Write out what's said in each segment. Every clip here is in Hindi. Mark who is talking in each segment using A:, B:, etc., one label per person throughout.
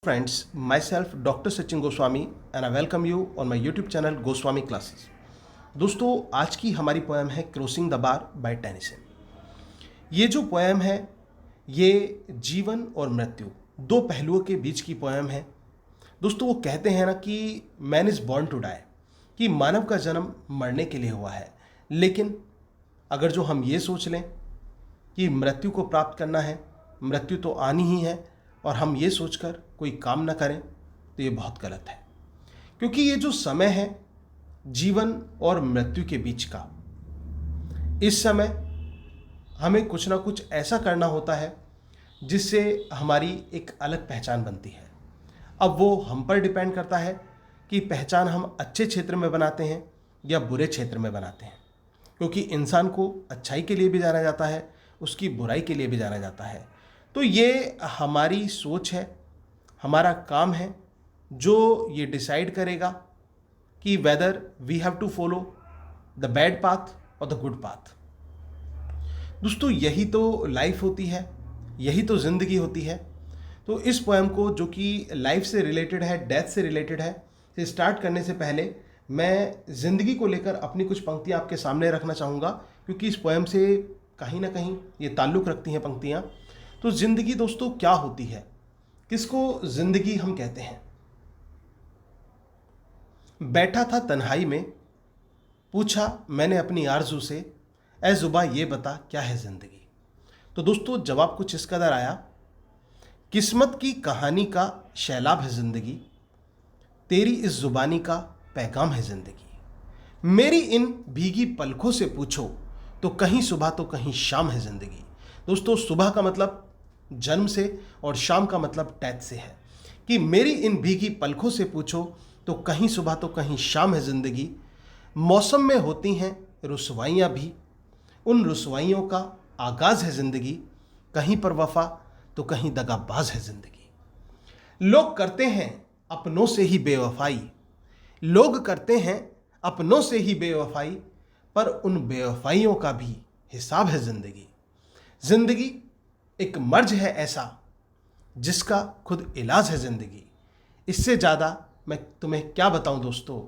A: Friends, myself Dr. Sachin Goswami and I welcome you on my YouTube channel Goswami Classes. दोस्तों आज की हमारी पोएम है crossing the bar by Tennyson. ये जो पोएम है ये जीवन और मृत्यु दो पहलुओं के बीच की पोएम है। दोस्तों वो कहते हैं ना कि man is born to die, कि मानव का जन्म मरने के लिए हुआ है, लेकिन अगर जो हम ये सोच लें कि मृत्यु को प्राप्त करना है, मृत्यु तो आनी ही है, और हम ये सोचकर कोई काम ना करें तो ये बहुत गलत है। क्योंकि ये जो समय है जीवन और मृत्यु के बीच का, इस समय हमें कुछ ना कुछ ऐसा करना होता है जिससे हमारी एक अलग पहचान बनती है। अब वो हम पर डिपेंड करता है कि पहचान हम अच्छे क्षेत्र में बनाते हैं या बुरे क्षेत्र में बनाते हैं, क्योंकि इंसान को अच्छाई के लिए भी जाना जाता है, उसकी बुराई के लिए भी जाना जाता है। तो ये हमारी सोच है, हमारा काम है जो ये डिसाइड करेगा कि whether we have to follow the bad path और द गुड पाथ। दोस्तों यही तो लाइफ होती है, यही तो ज़िंदगी होती है। तो इस पोएम को जो कि लाइफ से रिलेटेड है, डेथ से रिलेटेड है, से स्टार्ट करने से पहले मैं ज़िंदगी को लेकर अपनी कुछ पंक्तियाँ आपके सामने रखना चाहूँगा, क्योंकि इस पोएम से कहीं ना कहीं ये ताल्लुक़ रखती हैं पंक्तियाँ। तो ज़िंदगी दोस्तों क्या होती है, किसको ज़िंदगी हम कहते हैं। बैठा था तन्हाई में, पूछा मैंने अपनी आरज़ू से, ए ज़ुबा ये बता क्या है ज़िंदगी। तो दोस्तों जवाब कुछ इस कदर आया, किस्मत की कहानी का शैलाब है ज़िंदगी, तेरी इस ज़ुबानी का पैगाम है ज़िंदगी। मेरी इन भीगी पलकों से पूछो तो कहीं सुबह तो कहीं शाम है ज़िंदगी। दोस्तों सुबह का मतलब जन्म से और शाम का मतलब डेथ से है, कि मेरी इन भीगी पलकों से पूछो तो कहीं सुबह तो कहीं शाम है ज़िंदगी। मौसम में होती हैं रुसवाइयाँ भी, उन रुसवाइयों का आगाज़ है ज़िंदगी। कहीं पर वफा तो कहीं दगाबाज है ज़िंदगी। लोग करते हैं अपनों से ही बेवफाई, लोग करते हैं अपनों से ही बेवफाई, पर उन बेवफाइयों का भी हिसाब है ज़िंदगी। ज़िंदगी एक मर्ज है ऐसा जिसका खुद इलाज है ज़िंदगी। इससे ज़्यादा मैं तुम्हें क्या बताऊं दोस्तों,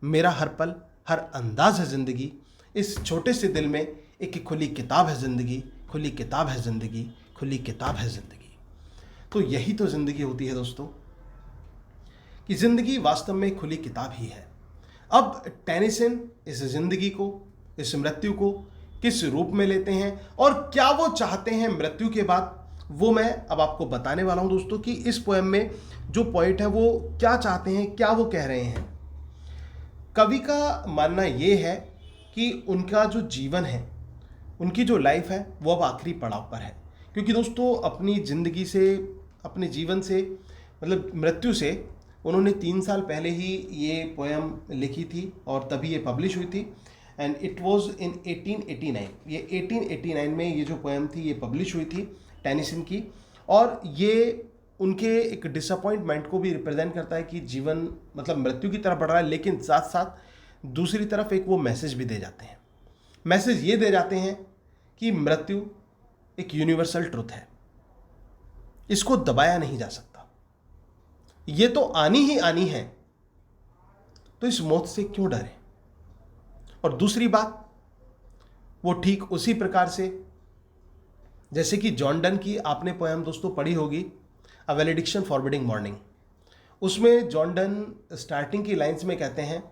A: मेरा हर पल हर अंदाज है ज़िंदगी। इस छोटे से दिल में एक खुली किताब है ज़िंदगी, खुली किताब है ज़िंदगी, खुली किताब है ज़िंदगी। तो यही तो ज़िंदगी होती है दोस्तों, कि ज़िंदगी वास्तव में खुली किताब ही है। अब टेनिसन इस ज़िंदगी को, इस मृत्यु को किस रूप में लेते हैं और क्या वो चाहते हैं मृत्यु के बाद, वो मैं अब आपको बताने वाला हूं दोस्तों, कि इस पोएम में जो पोएट है वो क्या चाहते हैं, क्या वो कह रहे हैं। कवि का मानना ये है कि उनका जो जीवन है, उनकी जो लाइफ है वो अब आखिरी पड़ाव पर है। क्योंकि दोस्तों अपनी ज़िंदगी से, अपने जीवन से, मतलब मृत्यु से उन्होंने 3 साल पहले ही ये पोएम लिखी थी और तभी ये पब्लिश हुई थी, एंड इट वाज इन 1889। ये 1889 में ये जो पोएम थी ये पब्लिश हुई थी टेनिसन की, और ये उनके एक डिसअपॉइंटमेंट को भी रिप्रेजेंट करता है कि जीवन मतलब मृत्यु की तरफ बढ़ रहा है, लेकिन साथ साथ दूसरी तरफ एक वो मैसेज भी दे जाते हैं। मैसेज ये दे जाते हैं कि मृत्यु एक यूनिवर्सल ट्रुथ है, इसको दबाया नहीं जा सकता, ये तो आनी ही आनी है, तो इस मौत से क्यों डरें। और दूसरी बात, वो ठीक उसी प्रकार से जैसे कि जॉन डन की आपने पोएम दोस्तों पढ़ी होगी, अ वैलेडिक्शन फॉरबिडिंग मॉर्निंग। उसमें जॉन डन स्टार्टिंग की लाइंस में कहते हैं,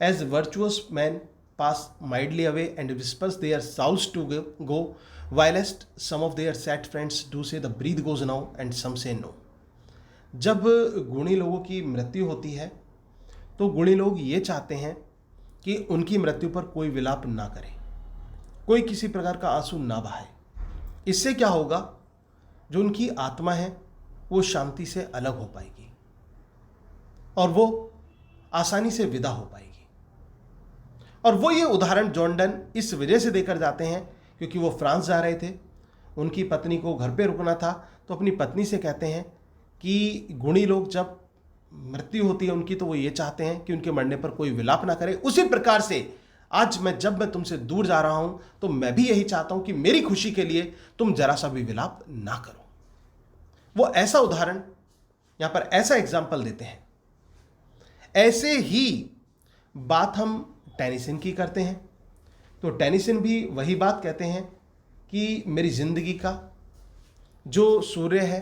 A: as virtuous man pass mildly away and whispers their साउस to go, whilst some of their sad friends do say the breath goes now and some say no. जब गुणी लोगों की मृत्यु होती है तो गुणी लोग ये चाहते हैं कि उनकी मृत्यु पर कोई विलाप ना करे, कोई किसी प्रकार का आंसू ना बहाए। इससे क्या होगा, जो उनकी आत्मा है वो शांति से अलग हो पाएगी और वो आसानी से विदा हो पाएगी। और वो ये उदाहरण जॉन डन इस वजह से देकर जाते हैं क्योंकि वो फ्रांस जा रहे थे, उनकी पत्नी को घर पे रुकना था, तो अपनी पत्नी से कहते हैं कि गुणी लोग जब मृत्यु होती है उनकी तो वो ये चाहते हैं कि उनके मरने पर कोई विलाप ना करे। उसी प्रकार से आज जब मैं तुमसे दूर जा रहा हूं तो मैं भी यही चाहता हूं कि मेरी खुशी के लिए तुम जरा सा भी विलाप ना करो। वो ऐसा उदाहरण यहां पर ऐसा एग्जाम्पल देते हैं। ऐसे ही बात हम टेनिसन की करते हैं। तो टेनिसन भी वही बात कहते हैं कि मेरी जिंदगी का जो सूर्य है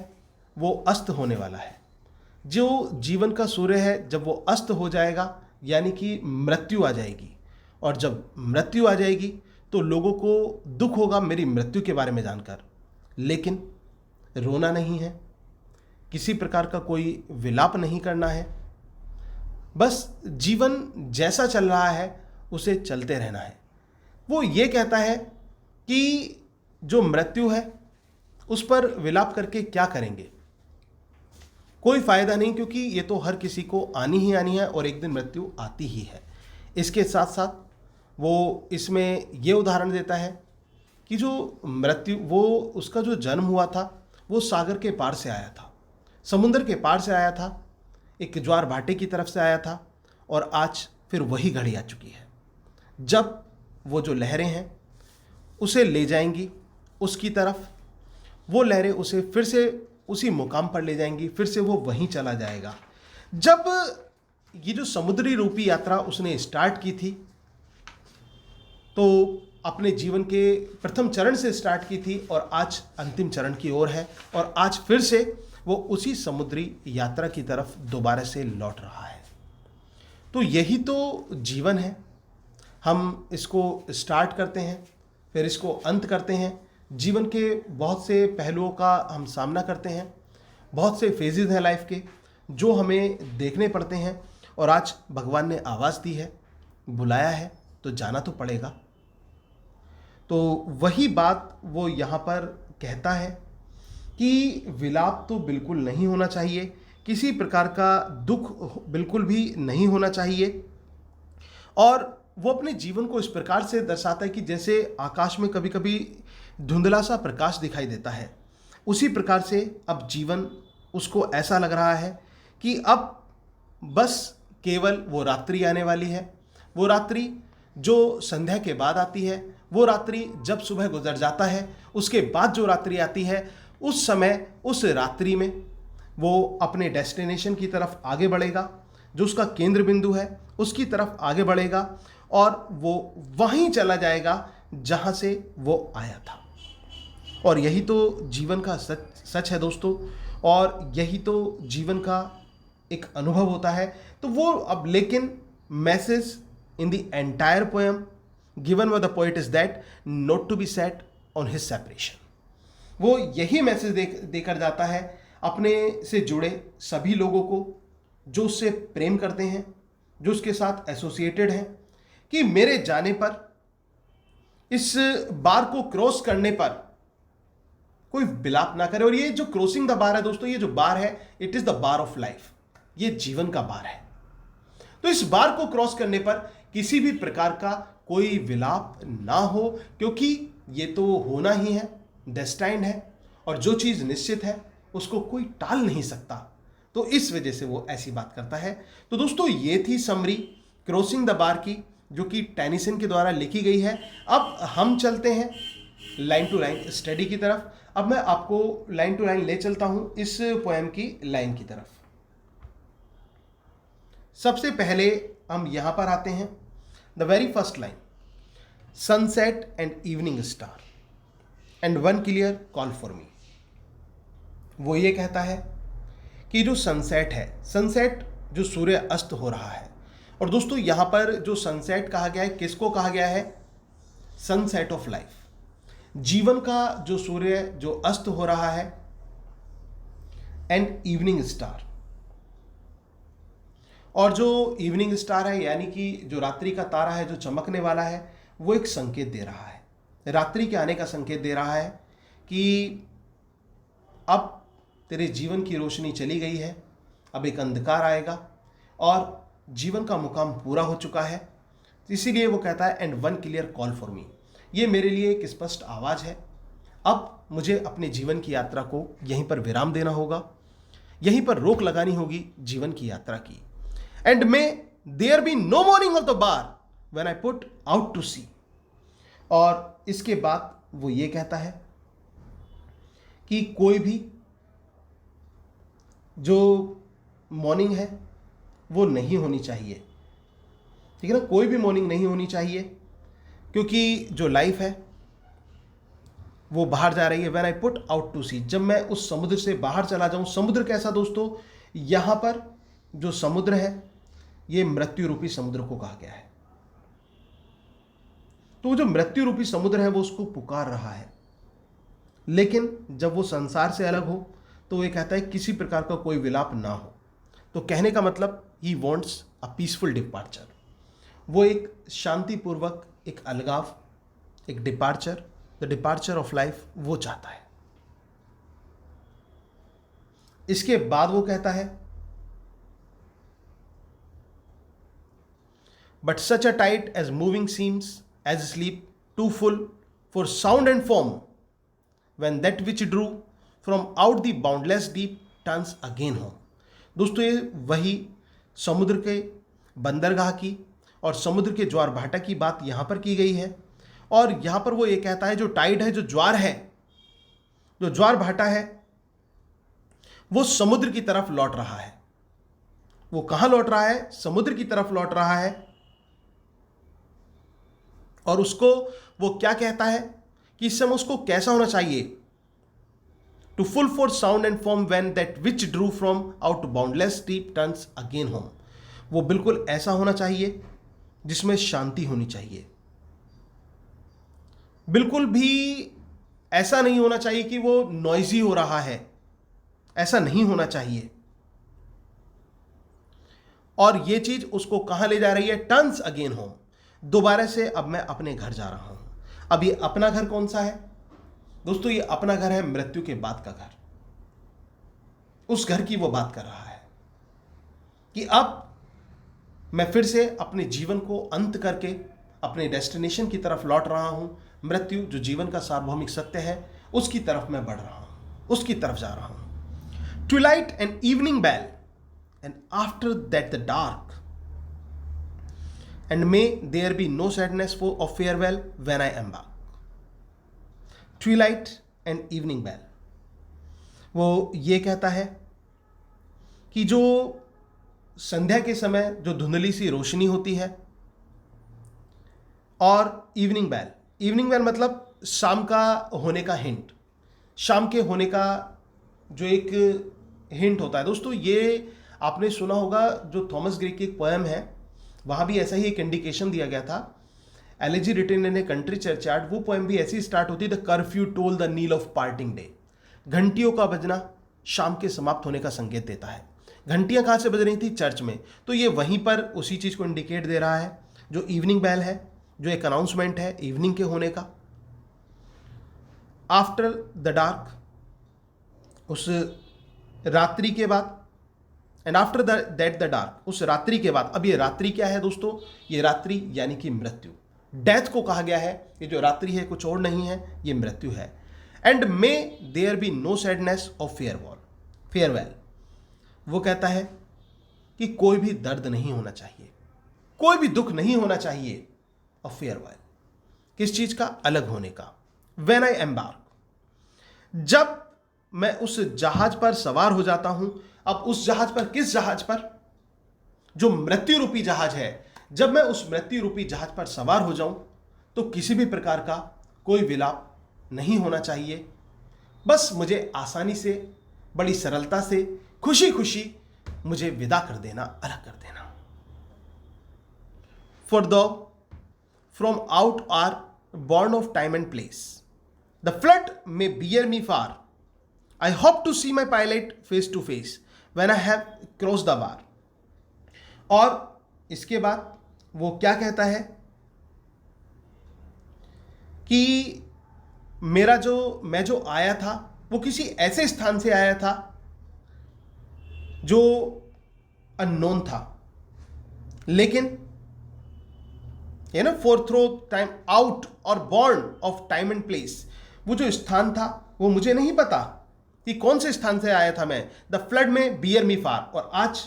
A: वो अस्त होने वाला है। जो जीवन का सूर्य है जब वो अस्त हो जाएगा यानी कि मृत्यु आ जाएगी, और जब मृत्यु आ जाएगी तो लोगों को दुख होगा मेरी मृत्यु के बारे में जानकर, लेकिन रोना नहीं है, किसी प्रकार का कोई विलाप नहीं करना है, बस जीवन जैसा चल रहा है उसे चलते रहना है। वो ये कहता है कि जो मृत्यु है उस पर विलाप करके क्या करेंगे, कोई फायदा नहीं, क्योंकि ये तो हर किसी को आनी ही आनी है और एक दिन मृत्यु आती ही है। इसके साथ साथ वो इसमें ये उदाहरण देता है कि जो मृत्यु वो उसका जो जन्म हुआ था वो सागर के पार से आया था, समुद्र के पार से आया था, एक ज्वार भाटे की तरफ से आया था, और आज फिर वही घड़ी आ चुकी है जब वो जो लहरें हैं उसे ले जाएंगी उसकी तरफ, वो लहरें उसे फिर से उसी मुकाम पर ले जाएंगी, फिर से वो वहीं चला जाएगा। जब ये जो समुद्री रूपी यात्रा उसने स्टार्ट की थी तो अपने जीवन के प्रथम चरण से स्टार्ट की थी और आज अंतिम चरण की ओर है, और आज फिर से वो उसी समुद्री यात्रा की तरफ दोबारा से लौट रहा है। तो यही तो जीवन है। हम इसको स्टार्ट करते हैं, फिर इसको अंत करते हैं। जीवन के बहुत से पहलुओं का हम सामना करते हैं, बहुत से फेजेस हैं लाइफ के जो हमें देखने पड़ते हैं, और आज भगवान ने आवाज़ दी है, बुलाया है, तो जाना तो पड़ेगा। तो वही बात वो यहाँ पर कहता है कि विलाप तो बिल्कुल नहीं होना चाहिए, किसी प्रकार का दुख बिल्कुल भी नहीं होना चाहिए। और वो अपने जीवन को इस प्रकार से दर्शाता है कि जैसे आकाश में कभी कभी धुंधला सा प्रकाश दिखाई देता है, उसी प्रकार से अब जीवन उसको ऐसा लग रहा है कि अब बस केवल वो रात्रि आने वाली है, वो रात्रि जो संध्या के बाद आती है, वो रात्रि जब सुबह गुजर जाता है, उसके बाद जो रात्रि आती है, उस समय उस रात्रि में वो अपने डेस्टिनेशन की तरफ आगे बढ़ेगा, जो उसका केंद्र बिंदु है उसकी तरफ आगे बढ़ेगा, और वो वहीं चला जाएगा जहां से वो आया था। और यही तो जीवन का सच है दोस्तों, और यही तो जीवन का एक अनुभव होता है। तो वो अब लेकिन message in the entire poem given by the poet is that not to be sad on his separation. वो यही मैसेज देकर जाता है अपने से जुड़े सभी लोगों को जो उससे प्रेम करते हैं, जो उसके साथ एसोसिएटेड हैं, कि मेरे जाने पर, इस बार को क्रॉस करने पर कोई विलाप ना करे। और ये जो क्रॉसिंग द बार है दोस्तों, ये जो बार है, it is the bar of life, ये जीवन का बार है। तो इस बार को क्रॉस करने पर किसी भी प्रकार का कोई विलाप ना हो, क्योंकि ये तो होना ही है, डेस्टाइन्ड है, और जो चीज निश्चित है उसको कोई टाल नहीं सकता। तो इस वजह से वो ऐसी बात करता है। तो दोस्तों ये थी समरी क्रॉसिंग द बार की, जो कि टेनिसन के द्वारा लिखी गई है। अब हम चलते हैं लाइन टू लाइन स्टडी की तरफ। अब मैं आपको लाइन टू लाइन ले चलता हूं इस पोएम की लाइन की तरफ। सबसे पहले हम यहां पर आते हैं, the very first line, sunset and evening star and one clear call for me. वो ये कहता है कि जो सनसेट है, सनसेट जो सूर्य अस्त हो रहा है, और दोस्तों यहां पर जो सनसेट कहा गया है, किसको कहा गया है? सनसेट ऑफ लाइफ, जीवन का जो सूर्य जो अस्त हो रहा है, एंड इवनिंग स्टार, और जो इवनिंग स्टार है यानी कि जो रात्रि का तारा है जो चमकने वाला है, वो एक संकेत दे रहा है, रात्रि के आने का संकेत दे रहा है कि अब तेरे जीवन की रोशनी चली गई है, अब एक अंधकार आएगा और जीवन का मुकाम पूरा हो चुका है। इसीलिए वो कहता है and one clear call for me, ये मेरे लिए एक स्पष्ट आवाज़ है, अब मुझे अपने जीवन की यात्रा को यहीं पर विराम देना होगा, यहीं पर रोक लगानी होगी जीवन की यात्रा की। And may there be no moaning of the bar when I put out to sea. और इसके बाद वो ये कहता है कि कोई भी जो मॉर्निंग है वो नहीं होनी चाहिए, ठीक है ना, कोई भी मॉर्निंग नहीं होनी चाहिए, क्योंकि जो लाइफ है वो बाहर जा रही है। When I put out to sea, जब मैं उस समुद्र से बाहर चला जाऊं। समुद्र कैसा दोस्तों, यहां पर जो समुद्र है ये मृत्यु रूपी समुद्र को कहा गया है। तो जो मृत्यु रूपी समुद्र है वो उसको पुकार रहा है, लेकिन जब वो संसार से अलग हो तो वो ये कहता है किसी प्रकार का कोई विलाप ना हो। तो कहने का मतलब ही वॉन्ट्स अ पीसफुल डिपार्चर, वो एक शांतिपूर्वक, एक अलगाव, एक departure, the departure of life वो चाहता है। इसके बाद वो कहता है but such a tide as moving seems asleep too full for sound and form when that which drew from out the boundless deep turns again home। दोस्तों ये वही समुद्र के बंदरगाह की और समुद्र के ज्वार भाटा की बात यहाँ पर की गई है। और यहाँ पर वो ये कहता है जो टाइड है, जो ज्वार है, जो ज्वार भाटा है, वो समुद्र की तरफ लौट रहा है। वो कहाँ लौट रहा है? समुद्र की तरफ लौट रहा है। और उसको वो क्या कहता है कि इस समय उसको कैसा होना चाहिए? To full for sound and form when that which Drew from out boundless deep turns again home. वो बिल्कुल ऐसा होना चाहिए जिसमें शांति होनी चाहिए। बिल्कुल भी ऐसा नहीं होना चाहिए कि वो नॉइजी हो रहा है, ऐसा नहीं होना चाहिए। और ये चीज उसको कहां ले जा रही है? टर्न्स अगेन होम, दोबारा से अब मैं अपने घर जा रहा हूं। अब ये अपना घर कौन सा है दोस्तों? ये अपना घर है मृत्यु के बाद का घर। उस घर की वो बात कर रहा है कि अब मैं फिर से अपने जीवन को अंत करके अपने डेस्टिनेशन की तरफ लौट रहा हूं। मृत्यु जो जीवन का सार्वभौमिक सत्य है उसकी तरफ मैं बढ़ रहा हूं, उसकी तरफ जा रहा हूं। Twilight and evening bell and after that the dark and may there be no sadness of farewell when I embark। Twilight and evening bell, वो ये कहता है कि जो संध्या के समय जो धुंधली सी रोशनी होती है, और इवनिंग बेल मतलब शाम का होने का हिंट, शाम के होने का जो एक हिंट होता है। दोस्तों ये आपने सुना होगा, जो थॉमस ग्रे की एक पोएम है वहां भी ऐसा ही एक इंडिकेशन दिया गया था। Elegy written in a country churchyard, वो पोएम भी ऐसी स्टार्ट होती है, the curfew toll the knell of parting day. घंटियों का बजना शाम के समाप्त होने का संकेत देता है। घंटियां कहां से बज रही थी? चर्च में। तो ये वहीं पर उसी चीज को इंडिकेट दे रहा है। जो इवनिंग बेल है, जो एक अनाउंसमेंट है इवनिंग के होने का। आफ्टर द डार्क, उस रात्रि के बाद, and after that the dark, उस रात्रि के बाद। अब ये रात्रि क्या है दोस्तों? ये रात्रि यानी कि मृत्यु। डेथ को कहा गया है ये जो रात्रि है कुछ और नहीं है, ये मृत्यु है। And may there be no sadness of farewell, वो कहता है कि कोई भी दर्द नहीं होना चाहिए, कोई भी दुख नहीं होना चाहिए ऑफ फेयरवेल। किस चीज का? अलग होने का। व्हेन आई एम्बार्क, जब मैं उस जहाज पर सवार हो जाता हूं। अब उस जहाज पर, किस जहाज पर? जो मृत्यु रूपी जहाज है। जब मैं उस मृत्यु रूपी जहाज पर सवार हो जाऊं तो किसी भी प्रकार का कोई विलाप नहीं होना चाहिए। बस मुझे आसानी से, बड़ी सरलता से, खुशी खुशी मुझे विदा कर देना, अलग कर देना। For though from out our bourne of time and place, the flood may bear me far, I hope to see my pilot face to face when I have crossed the bar। और इसके बाद वो क्या कहता है कि मैं जो आया था वो किसी ऐसे स्थान से आया था जो अननोन था, लेकिन ये ना फॉर थ्रो टाइम आउट और born of time and place, वो जो स्थान था वो मुझे नहीं पता कि कौन से स्थान से आया था मैं। द फ्लड में बियर मी फार, और आज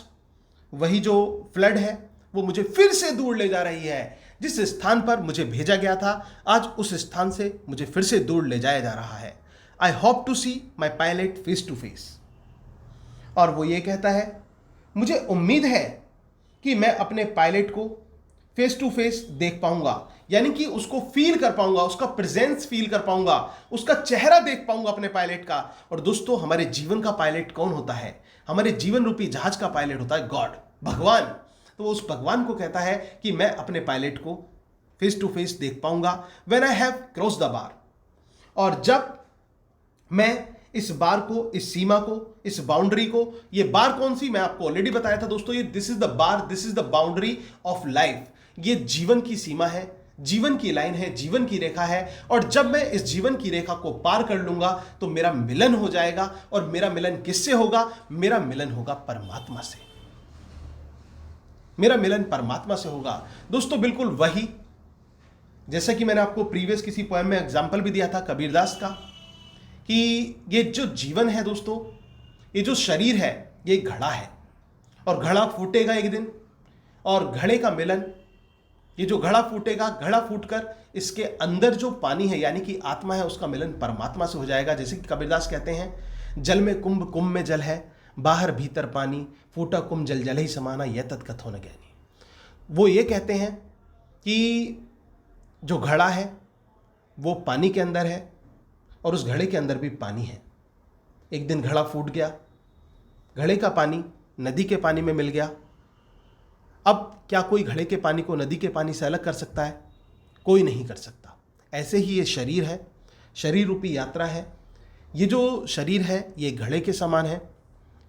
A: वही जो फ्लड है वो मुझे फिर से दूर ले जा रही है। जिस स्थान पर मुझे भेजा गया था आज उस स्थान से मुझे फिर से दूर ले जाया जा रहा है। I hope to see my pilot face to face. और वो ये कहता है, मुझे उम्मीद है कि मैं अपने पायलट को फेस टू फेस देख पाऊंगा, यानी कि उसको फील कर पाऊंगा, उसका प्रेजेंस फील कर पाऊंगा, उसका चेहरा देख पाऊंगा अपने पायलट का। और दोस्तों, हमारे जीवन का पायलट कौन होता है? हमारे जीवन रूपी जहाज का पायलट होता है गॉड, भगवान। तो उस भगवान को कहता है कि मैं अपने पायलट को फेस टू फेस देख पाऊंगा when I have cross the bar. और जब मैं इस बार को, इस सीमा को, इस बाउंड्री को, ये बार कौन सी, मैं आपको ऑलरेडी बताया था दोस्तों, ये this is the bar, this is the boundary of life. ये जीवन की सीमा है, जीवन की लाइन है, जीवन की रेखा है। और जब मैं इस जीवन की रेखा को पार कर लूंगा तो मेरा मिलन हो जाएगा। और मेरा मिलन किससे होगा? मेरा मिलन होगा परमात्मा से। मेरा मिलन परमात्मा से होगा दोस्तों, बिल्कुल वही जैसा कि मैंने आपको प्रीवियस किसी पोएम में एग्जाम्पल भी दिया था कबीरदास का, कि ये जो जीवन है दोस्तों, ये जो शरीर है, ये घड़ा है और घड़ा फूटेगा एक दिन। और घड़े का मिलन, ये जो घड़ा फूटेगा, घड़ा फूटकर इसके अंदर जो पानी है यानी कि आत्मा है, उसका मिलन परमात्मा से हो जाएगा। जैसे कि कबीरदास कहते हैं, जल में कुंभ, कुंभ में जल है, बाहर भीतर पानी, फूटा कुंभ जल जल ही समाना, यह तत्कथो न ज्ञानी। वो ये कहते हैं कि जो घड़ा है वो पानी के अंदर है और उस घड़े के अंदर भी पानी है। एक दिन घड़ा फूट गया, घड़े का पानी नदी के पानी में मिल गया। अब क्या कोई घड़े के पानी को नदी के पानी से अलग कर सकता है? कोई नहीं कर सकता। ऐसे ही ये शरीर है, शरीर रूपी यात्रा है। ये जो शरीर है ये घड़े के समान है,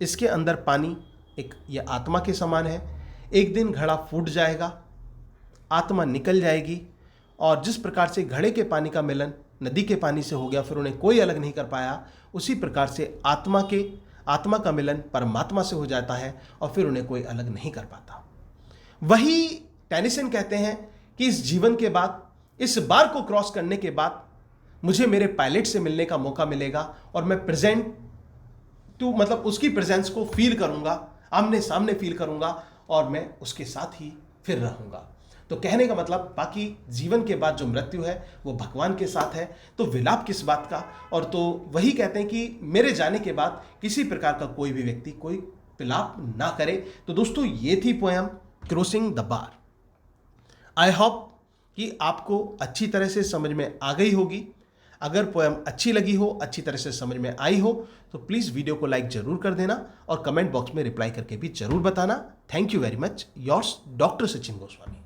A: इसके अंदर पानी एक ये आत्मा के समान है। एक दिन घड़ा फूट जाएगा, आत्मा निकल जाएगी। और जिस प्रकार से घड़े के पानी का मिलन नदी के पानी से हो गया, फिर उन्हें कोई अलग नहीं कर पाया, उसी प्रकार से आत्मा का मिलन परमात्मा से हो जाता है और फिर उन्हें कोई अलग नहीं कर पाता। वही टेनिसन कहते हैं कि इस जीवन के बाद, इस बार को क्रॉस करने के बाद मुझे मेरे पायलट से मिलने का मौका मिलेगा और मैं मतलब उसकी प्रेजेंस को फील करूंगा, आमने सामने फील करूंगा और मैं उसके साथ ही फिर रहूंगा। तो कहने का मतलब, बाकी जीवन के बाद जो मृत्यु है वो भगवान के साथ है, तो विलाप किस बात का। और तो वही कहते हैं कि मेरे जाने के बाद किसी प्रकार का कोई भी व्यक्ति कोई विलाप ना करे। तो दोस्तों, ये थी poem crossing the bar. I hope कि आपको अच्छी तरह से समझ में आ गई होगी। अगर पोएम अच्छी लगी हो, अच्छी तरह से समझ में आई हो, तो प्लीज़ वीडियो को लाइक जरूर कर देना और कमेंट बॉक्स में रिप्लाई करके भी जरूर बताना। Thank you very much. Yours doctor Sachin Goswami.